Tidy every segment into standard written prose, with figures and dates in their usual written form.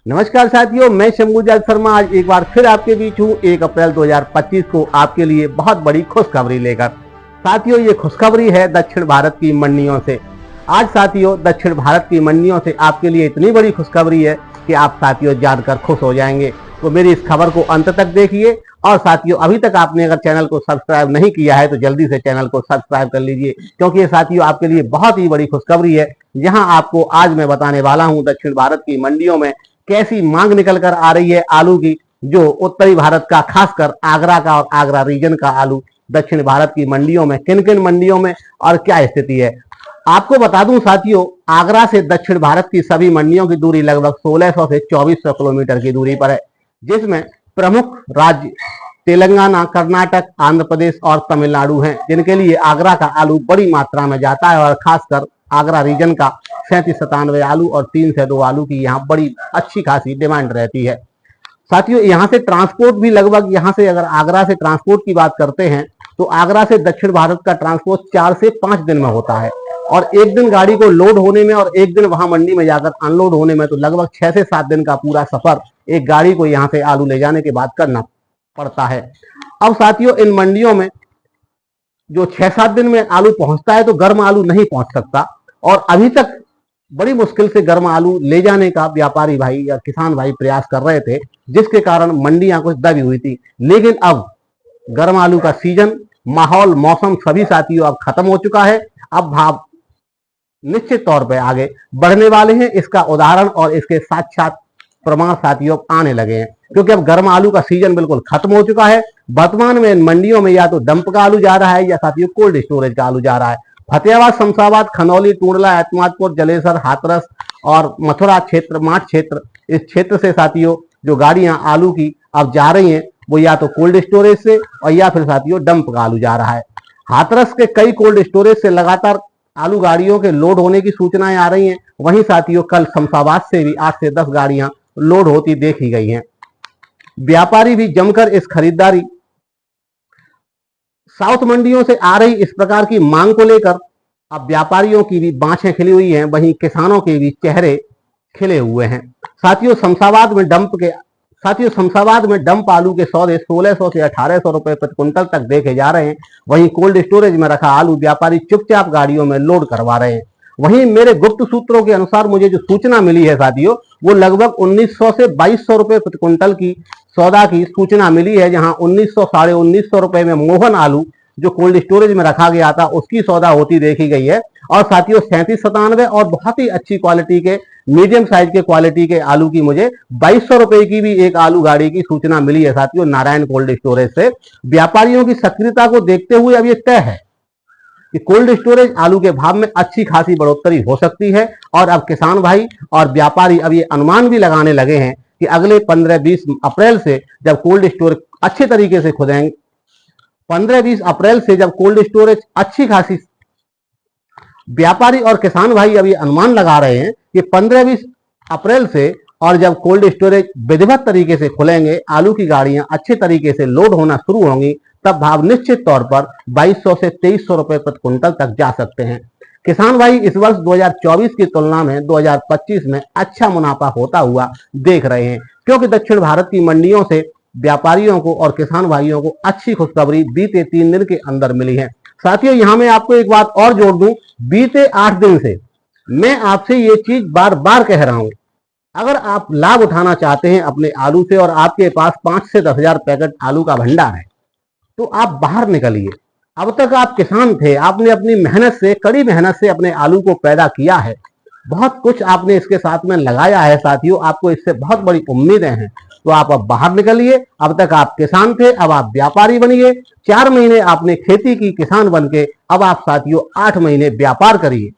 नमस्कार साथियों, मैं शंभुजाल शर्मा आज एक बार फिर आपके बीच हूँ 1 अप्रैल 2025 को आपके लिए बहुत बड़ी खुशखबरी लेकर। साथियों, ये खुशखबरी है दक्षिण भारत की मंडियों से। आज साथियों, दक्षिण भारत की मंडियों से आपके लिए इतनी बड़ी खुशखबरी है कि आप साथियों जानकर खुश हो जाएंगे। तो मेरी इस खबर को अंत तक देखिए। और साथियों, अभी तक आपने अगर चैनल को सब्सक्राइब नहीं किया है तो जल्दी से चैनल को सब्सक्राइब कर लीजिए, क्योंकि ये साथियों आपके लिए बहुत ही बड़ी खुशखबरी है। जहां आपको आज मैं बताने वाला हूं दक्षिण भारत की मंडियों में कैसी मांग निकल कर आ रही है आलू की, जो उत्तरी भारत का, खासकर आगरा का और आगरा रीजन का आलू दक्षिण भारत की मंडियों में, किन किन मंडियों में और क्या स्थिति है। आपको बता दूं साथियों, आगरा से दक्षिण भारत की सभी मंडियों की दूरी लगभग 1600 से 2400 किलोमीटर की दूरी पर है, जिसमें प्रमुख राज्य तेलंगाना, कर्नाटक, आंध्र प्रदेश और तमिलनाडु हैं, जिनके लिए आगरा का आलू बड़ी मात्रा में जाता है। और खासकर आगरा रीजन का 37-97 आलू और 3 से 2 आलू की यहाँ बड़ी अच्छी खासी डिमांड रहती है। साथियों, यहाँ से ट्रांसपोर्ट भी लगभग, यहाँ से अगर आगरा से ट्रांसपोर्ट की बात करते हैं तो आगरा से दक्षिण भारत का ट्रांसपोर्ट 4 से 5 दिन में होता है। और एक दिन गाड़ी को लोड होने में और एक दिन वहां मंडी में जाकर अनलोड होने में तो लगभग 6 से 7 दिन का पूरा सफर एक गाड़ी को यहाँ से आलू ले जाने के बाद करना पड़ता है। अब साथियों, इन मंडियों में जो 6-7 दिन में आलू पहुंचता है तो गर्म आलू नहीं पहुंच सकता, और अभी तक बड़ी मुश्किल से गर्म आलू ले जाने का व्यापारी भाई या किसान भाई प्रयास कर रहे थे, जिसके कारण मंडियां कुछ दबी हुई थी। लेकिन अब गर्म आलू का सीजन, माहौल, मौसम सभी साथियों अब खत्म हो चुका है। अब भाव निश्चित तौर पर आगे बढ़ने वाले हैं। इसका उदाहरण और इसके साक्षात प्रमाण साथियों आने लगे हैं, क्योंकि अब गर्म आलू का सीजन बिल्कुल खत्म हो चुका है। वर्तमान में इन मंडियों में या तो डंप का आलू जा रहा है या साथियों कोल्ड स्टोरेज का आलू जा रहा है। फतेहाबाद, शमशाबाद, खनौली, टूंडला, एतमादपुर, जलेसर, हाथरस और मथुरा क्षेत्र, माठ क्षेत्र, इस क्षेत्र से साथियों जो गाड़ियां आलू की अब जा रही हैं वो या तो कोल्ड स्टोरेज से और या फिर साथियों डंप का आलू जा रहा है। हाथरस के कई कोल्ड स्टोरेज से लगातार आलू गाड़ियों के लोड होने की सूचनाएं आ रही हैं। वहीं साथियों कल शमशाबाद से भी 8 से 10 गाड़ियां लोड होती देखी गई हैं। व्यापारी भी जमकर इस खरीदारी साउथ मंडियों से आ रही इस प्रकार की मांग को लेकर अब व्यापारियों की भी बाँछें खिली हुई हैं, वहीं किसानों के भी चेहरे खिले हुए हैं। साथियों, शमशाबाद में डंप आलू के सौदे 1600 से 1800 रुपए प्रति क्विंटल तक देखे जा रहे हैं। वहीं कोल्ड स्टोरेज में रखा आलू व्यापारी चुपचाप गाड़ियों में लोड करवा रहे हैं। वहीं मेरे गुप्त सूत्रों के अनुसार मुझे जो सूचना मिली है साथियों, वो लगभग 1900 से 2200 रुपए प्रति क्विंटल की सौदा की सूचना मिली है, जहां 1900 साढ़े 1900 रुपए में मोहन आलू जो कोल्ड स्टोरेज में रखा गया था उसकी सौदा होती देखी गई है। और साथियों 37-97 और बहुत ही अच्छी क्वालिटी के, मीडियम साइज के क्वालिटी के आलू की मुझे 2200 रुपए की भी एक आलू गाड़ी की सूचना मिली है साथियों नारायण कोल्ड स्टोरेज से। व्यापारियों की सक्रियता को देखते हुए अब ये तय है कि कोल्ड स्टोरेज आलू के भाव में अच्छी खासी बढ़ोतरी हो सकती है। और अब किसान भाई और व्यापारी अब ये अनुमान भी लगाने लगे हैं कि अगले 15-20 अप्रैल से जब कोल्ड स्टोरेज अच्छे तरीके से खुलेंगे, 15-20 अप्रैल से जब कोल्ड स्टोरेज अच्छी खासी, व्यापारी और किसान भाई अब ये अनुमान लगा रहे हैं कि 15-20 अप्रैल से और जब कोल्ड स्टोरेज विधिवत तरीके से खुलेंगे, आलू की गाड़ियां अच्छे तरीके से लोड होना शुरू होंगी, तब भाव निश्चित तौर पर 2200 से 2300 रुपए प्रति क्विंटल तक जा सकते हैं। किसान भाई इस वर्ष 2024 की तुलना में 2025 में अच्छा मुनाफा होता हुआ देख रहे हैं, क्योंकि दक्षिण भारत की मंडियों से व्यापारियों को और किसान भाइयों को अच्छी खुशखबरी बीते 3 दिन के अंदर मिली है। साथियों, यहां मैं आपको एक बात और जोड़ दूं, बीते 8 दिन से मैं आपसे ये चीज बार बार कह रहा हूं, अगर आप लाभ उठाना चाहते हैं अपने आलू से और आपके पास 5 से 10 हजार पैकेट आलू का भंडार है तो आप बाहर निकलिए। अब तक आप किसान थे, आपने अपनी मेहनत से, कड़ी मेहनत से अपने आलू को पैदा किया है, बहुत कुछ आपने इसके साथ में लगाया है साथियों, आपको इससे बहुत बड़ी उम्मीदें हैं, तो आप अब बाहर निकलिए। अब तक आप किसान थे, अब आप व्यापारी बनिए। 4 महीने आपने खेती की किसान बन के, अब आप साथियों 8 महीने व्यापार करिए।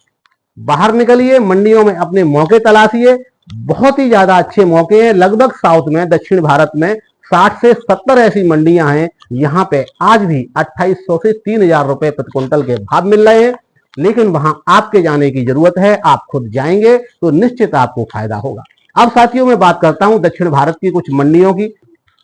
बाहर निकलिए, मंडियों में अपने मौके तलाशिए, बहुत ही ज्यादा अच्छे मौके हैं। लगभग साउथ में, दक्षिण भारत में 60 से 70 ऐसी मंडियां हैं, यहाँ पे आज भी 2800 से 3000 रुपए प्रति क्विंटल के भाव मिल रहे हैं। लेकिन वहां आपके जाने की जरूरत है, आप खुद जाएंगे तो निश्चित आपको फायदा होगा। अब साथियों मैं बात करता हूं दक्षिण भारत की कुछ मंडियों की।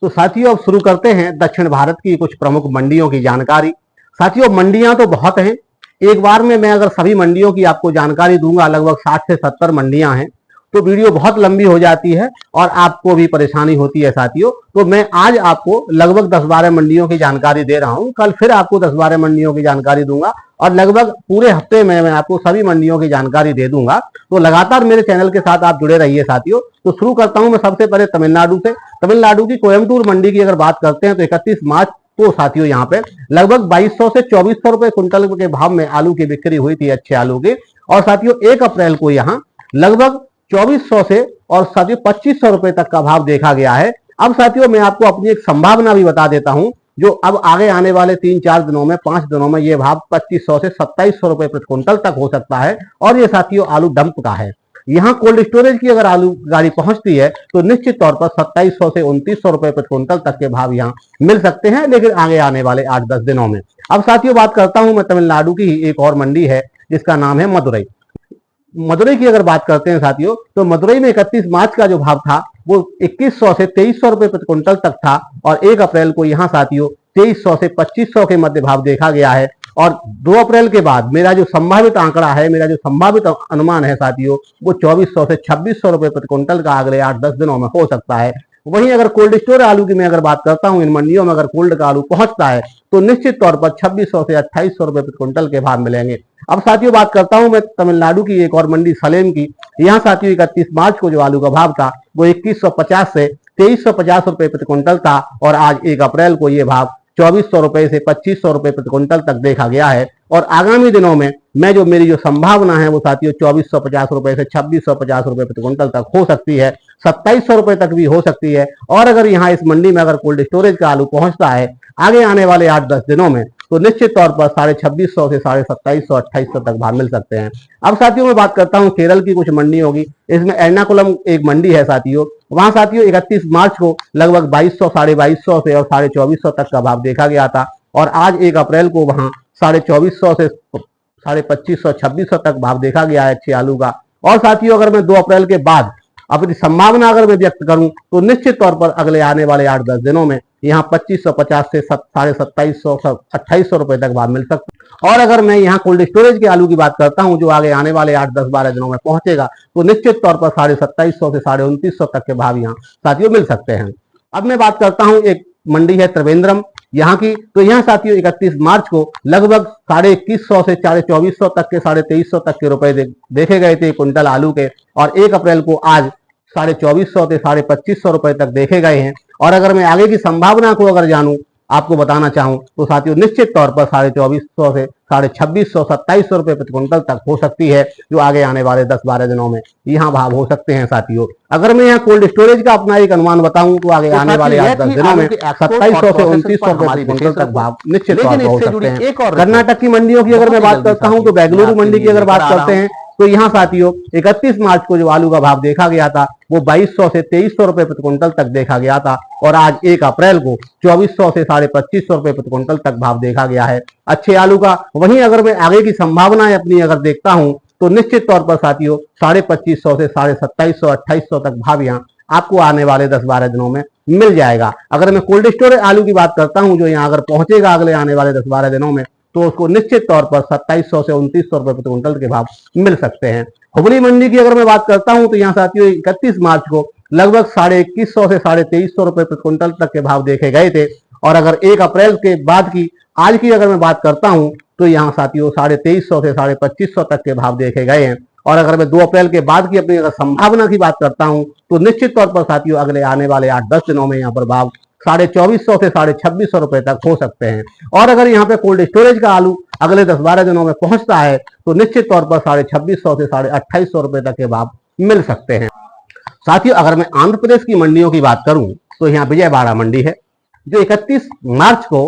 तो साथियों अब शुरू करते हैं दक्षिण भारत की कुछ प्रमुख मंडियों की जानकारी। साथियों मंडियां तो बहुत हैं, एक बार में मैं अगर सभी मंडियों की आपको जानकारी दूंगा, लगभग 60 से 70 मंडियां हैं, तो वीडियो बहुत लंबी हो जाती है और आपको भी परेशानी होती है साथियों। तो मैं आज आपको लगभग 10-12 मंडियों की जानकारी दे रहा हूं, कल फिर आपको 10-12 मंडियों की जानकारी दूंगा और लगभग पूरे हफ्ते में मैं आपको सभी मंडियों की जानकारी दे दूंगा। तो लगातार मेरे चैनल के साथ आप जुड़े रहिए साथियों। तो शुरू करता हूं मैं सबसे पहले तमिलनाडु से। तमिलनाडु की कोयम्बटूर मंडी की अगर बात करते हैं तो 31 मार्च को साथियों यहाँ पे लगभग 2200 से 2400 रुपए क्विंटल के भाव में आलू की बिक्री हुई थी, अच्छे आलू की। और साथियों 1 अप्रैल को यहाँ लगभग 2400 से और साथियों 2500 रुपए तक का भाव देखा गया है। अब साथियों मैं आपको अपनी एक संभावना भी बता देता हूं, जो अब आगे आने वाले 3-4 दिनों में 5 दिनों में ये भाव 2500 से 2700 रुपए प्रति क्विंटल तक हो सकता है। और ये साथियों आलू डंप का है। यहाँ कोल्ड स्टोरेज की अगर आलू गाड़ी पहुंचती है तो निश्चित तौर पर 2700 से 2900 रुपए प्रति क्विंटल तक के भाव यहाँ मिल सकते हैं, लेकिन आगे आने वाले 8-10 दिनों में। अब साथियों बात करता हूं मैं तमिलनाडु की ही एक और मंडी है जिसका नाम है मदुरई। मदुरई की अगर बात करते हैं साथियों तो मदुरई में 31 मार्च का जो भाव था वो 2100 से 2300 रुपए प्रति क्विंटल तक था और 1 अप्रैल को यहाँ साथियों 2300 से 2500 के मध्य भाव देखा गया है। और 2 अप्रैल के बाद मेरा जो संभावित आंकड़ा है, मेरा जो संभावित अनुमान है साथियों, वो 2400 से 2600 रुपए प्रति क्विंटल का अगले 8-10 दिनों में हो सकता है। वहीं अगर कोल्ड स्टोर आलू की मैं अगर बात करता हूं, इन मंडियों में अगर कोल्ड का आलू पहुंचता है तो निश्चित तौर पर 2600 से 2800 रुपए प्रति क्विंटल के भाव मिलेंगे। अब साथियों बात करता हूं मैं तमिलनाडु की एक और मंडी सलेम की। यहाँ साथियों 31 मार्च को जो आलू का भाव था वो 2150 से 2350 रुपए प्रति क्विंटल था और आज 1 अप्रैल को ये भाव 2400 रुपए से 2500 रुपए प्रति क्विंटल तक देखा गया है। और आगामी दिनों में मेरी जो संभावना है वो साथियों 2450 रुपए से 2650 रुपए प्रति क्विंटल तक हो सकती है, 2700 रुपए तक भी हो सकती है। और अगर यहाँ इस मंडी में अगर कोल्ड स्टोरेज का आलू पहुंचता है आगे आने वाले 8-10 दिनों में तो निश्चित तौर पर 2650 से 2750, 2800 तक भाव मिल सकते हैं। अब साथियों मैं बात करता हूं केरल की कुछ मंडी होगी। इसमें एर्नाकुलम एक मंडी है साथियों। वहां साथियों 31 मार्च को लगभग 2200, 2250 से और 2450 तक का भाव देखा गया था और आज 1 अप्रैल को वहां 2450 से 2550, 2600 तक भाव देखा गया है अच्छे आलू का। और साथियों अगर मैं 2 अप्रैल के बाद अपनी संभावना अगर मैं व्यक्त करूं तो निश्चित तौर पर अगले आने वाले 8-10 दिनों में यहाँ 2550 से 2750, 2800 रुपए तक भाव मिल सकता है। और अगर मैं यहाँ कोल्ड स्टोरेज के आलू की बात करता हूँ जो आगे आने वाले 8-10-12 दिनों में पहुंचेगा तो निश्चित तौर पर 2750 से 2950 तक के भाव यहाँ साथियों मिल सकते हैं। अब मैं बात करता हूँ एक मंडी है त्रिवेंद्रम यहाँ की। तो यहाँ साथियों 31 मार्च को लगभग 2150 से 2400 तक के 2350 तक के रुपए देखे गए थे क्विंटल आलू के और 1 अप्रैल को आज 2450 से 2550 रुपए तक देखे गए हैं। और अगर मैं आगे की संभावना को अगर जानूं, आपको बताना चाहूं तो साथियों निश्चित तौर पर 2450 से 2650, 2700 रुपए प्रति क्विंटल तक हो सकती है, जो आगे आने वाले 10-12 दिनों में यहाँ भाव हो सकते हैं साथियों। अगर मैं यहाँ कोल्ड स्टोरेज का अपना एक अनुमान बताऊं तो आगे आने वाले 8-10 दिनों में 2700 से 2900 रुपए प्रति क्विंटल तक भाव निश्चित तौर पर हो सकते हैं। कर्नाटक की मंडियों की अगर मैं बात करता हूँ तो बेंगलुरु मंडी की अगर बात करते हैं तो यहाँ साथियों 31 मार्च को जो आलू का भाव देखा गया था वो 2200 से 2300 रुपए प्रति क्विंटल तक देखा गया था और आज 1 अप्रैल को 2400 से 2550 रुपए प्रति क्विंटल तक भाव देखा गया है अच्छे आलू का। वहीं अगर मैं आगे की संभावनाएं अपनी अगर देखता हूं तो निश्चित तौर पर साथियों 2550 से 2750, 2800 तक भाव यहाँ आपको आने वाले 10-12 दिनों में मिल जाएगा। अगर मैं कोल्ड स्टोरेज आलू की बात करता हूं जो यहाँ अगर पहुंचेगा अगले आने वाले 10-12 दिनों में तो उसको निश्चित तौर पर 2700 से 2900 रुपए प्रति क्विंटल के भाव मिल सकते हैं। हुबली मंडी की अगर मैं बात करता हूं तो यहाँ साथियों 31 मार्च को लगभग 2150 से 2350 रुपए प्रति क्विंटल तक के भाव देखे गए थे और अगर 1 अप्रैल के बाद की आज की अगर मैं बात करता हूं तो यहाँ साथियों 2350 से 2550 तक के भाव देखे गए हैं। और अगर मैं 2 अप्रैल के बाद की अपनी अगर संभावना की बात करता हूं तो निश्चित तौर पर साथियों अगले आने वाले 8-10 दिनों में यहाँ पर भाव 2450 से 2650 रुपए तक हो सकते हैं। और अगर यहाँ पे कोल्ड स्टोरेज का आलू अगले 10-12 दिनों में पहुंचता है तो निश्चित तौर पर 2650 से 2800 रुपए तक के भाव मिल सकते हैं। साथियों अगर मैं आंध्र प्रदेश की मंडियों की बात करूं तो यहाँ विजयवाड़ा मंडी है जो 31 मार्च को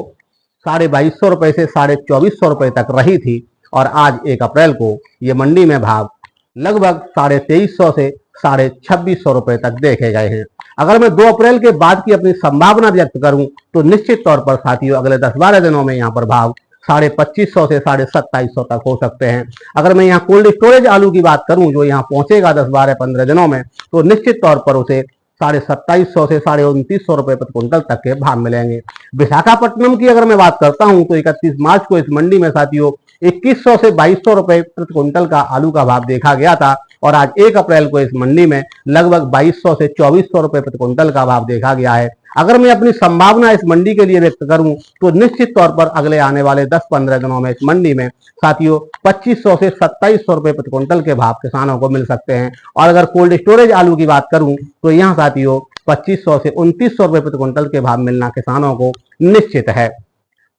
2250 रुपए से 2450 रुपए तक रही थी और आज 1 अप्रैल को ये मंडी में भाव लगभग 2350 से 2650 रुपए तक देखे गए हैं। अगर मैं 2 अप्रैल के बाद की अपनी संभावना व्यक्त करूं तो निश्चित तौर पर साथियों अगले 10-12 दिनों में यहाँ पर भाव 2550 से 2750 तक हो सकते हैं। अगर मैं यहाँ कोल्ड स्टोरेज आलू की बात करूं जो यहाँ पहुंचेगा 10-12-15 दिनों में तो निश्चित तौर पर उसे 2750 से 2900 रुपए प्रति क्विंटल तक के भाव मिलेंगे। विशाखापट्टनम की अगर मैं बात करता हूं तो 31 मार्च को इस मंडी में साथियों 2100 से 2200 रुपए प्रति क्विंटल का आलू का भाव देखा गया था और आज 1 अप्रैल को इस मंडी में लगभग 2200 से 2400 रुपए प्रति क्विंटल का भाव देखा गया है। अगर मैं अपनी संभावना इस मंडी के लिए व्यक्त करूं तो निश्चित तौर पर अगले आने वाले 10-15 दिनों में इस मंडी में साथियों 2500 से 2700 रुपए प्रति क्विंटल के भाव किसानों को मिल सकते हैं। और अगर कोल्ड स्टोरेज आलू की बात करूं तो यहाँ साथियों 2500 से 2900 रुपए प्रति क्विंटल के भाव मिलना किसानों को निश्चित है।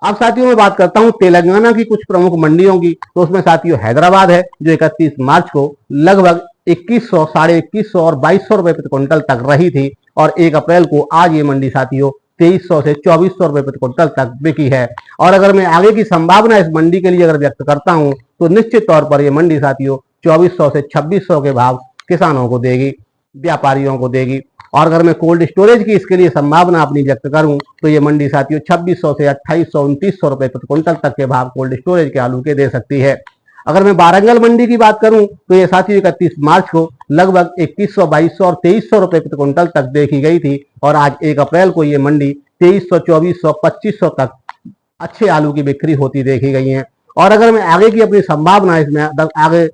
अब साथियों मैं बात करता हूं तेलंगाना की कुछ प्रमुख मंडियों की, तो उसमें साथियों हैदराबाद है जो 31 मार्च को लगभग 2100, 2150 और 2200 रुपए प्रति क्विंटल तक रही थी और 1 अप्रैल को आज ये मंडी साथियों 2300 से 2400 रुपए प्रति क्विंटल तक बिकी है। और अगर मैं आगे की संभावना इस मंडी के लिए अगर व्यक्त करता हूं तो निश्चित तौर पर ये मंडी साथियों 2400 से 2600 के भाव किसानों को देगी, व्यापारियों को देगी। और अगर मैं कोल्ड स्टोरेज की इसके लिए संभावना अपनी व्यक्त करूं तो ये मंडी साथियों 2600 से 2800, 2900 रुपए प्रति क्विंटल तक के भाव कोल्ड स्टोरेज के आलू के दे सकती है। अगर मैं वारंगल मंडी की बात करूं तो ये साथियों 31 मार्च को लगभग 2100, 2200 और 2300 रुपए प्रति क्विंटल तक देखी गई थी और आज 1 अप्रैल को ये मंडी 2300, 2400, 2500 तक अच्छे आलू की बिक्री होती देखी गई है। और अगर मैं आगे की अपनी संभावना इसमें आगे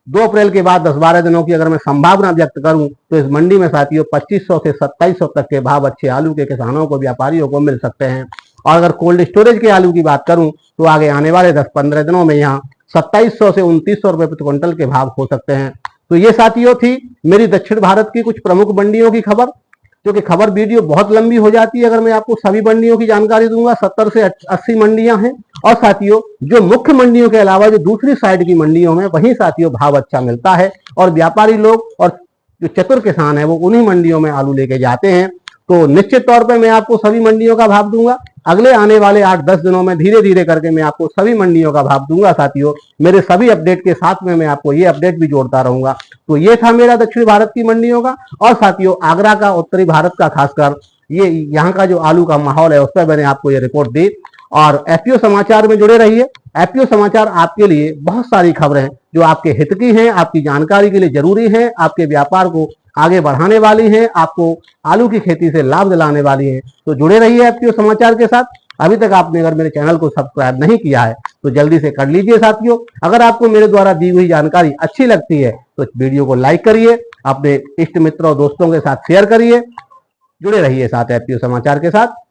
2 अप्रैल के बाद 10-12 दिनों की अगर मैं संभावना व्यक्त करूं तो इस मंडी में साथियों 2500 से 2700 तक के भाव अच्छे आलू के किसानों को, व्यापारियों को मिल सकते हैं। और अगर कोल्ड स्टोरेज के आलू की बात करूं तो आगे आने वाले 10-15 दिनों में यहाँ 2700 से 2900 रुपए प्रति क्विंटल के भाव हो सकते हैं। तो ये साथियों थी मेरी दक्षिण भारत की कुछ प्रमुख मंडियों की खबर, क्योंकि खबर वीडियो बहुत लंबी हो जाती है अगर मैं आपको सभी मंडियों की जानकारी दूंगा। 70 से 80 मंडियां हैं और साथियों जो मुख्य मंडियों के अलावा जो दूसरी साइड की मंडियों में वहीं साथियों भाव अच्छा मिलता है और व्यापारी लोग और जो चतुर किसान है वो उन्हीं मंडियों में आलू लेके जाते हैं। तो निश्चित तौर पर मैं आपको सभी मंडियों का भाव दूंगा। अगले आने वाले 8-10 दिनों में धीरे धीरे करके मैं आपको सभी मंडियों का भाव दूंगा साथियों। मेरे सभी अपडेट के साथ में मैं आपको ये अपडेट भी जोड़ता रहूंगा। तो ये था मेरा दक्षिण भारत की मंडियों का। और साथियों आगरा का, उत्तरी भारत का, खासकर ये यहाँ का जो आलू का माहौल है उस पर मैंने आपको ये रिपोर्ट दी। और एफपीओ समाचार में जुड़े रहिए। एफपीओ समाचार आपके लिए बहुत सारी खबरें जो आपके हित की हैं, आपकी जानकारी के लिए जरूरी हैं, आपके व्यापार को आगे बढ़ाने वाली हैं, आपको आलू की खेती से लाभ दिलाने वाली हैं। तो जुड़े रहिए एफपीओ समाचार के साथ। अभी तक आपने अगर मेरे चैनल को सब्सक्राइब नहीं किया है तो जल्दी से कर लीजिए साथियों। अगर आपको मेरे द्वारा दी हुई जानकारी अच्छी लगती है तो वीडियो को लाइक करिए, अपने इष्ट मित्रों और दोस्तों के साथ शेयर करिए। जुड़े रहिए साथ एफपीओ समाचार के साथ।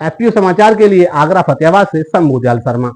एफपीओ समाचार के लिए आगरा फतेहाबाद से शंभू जाल शर्मा।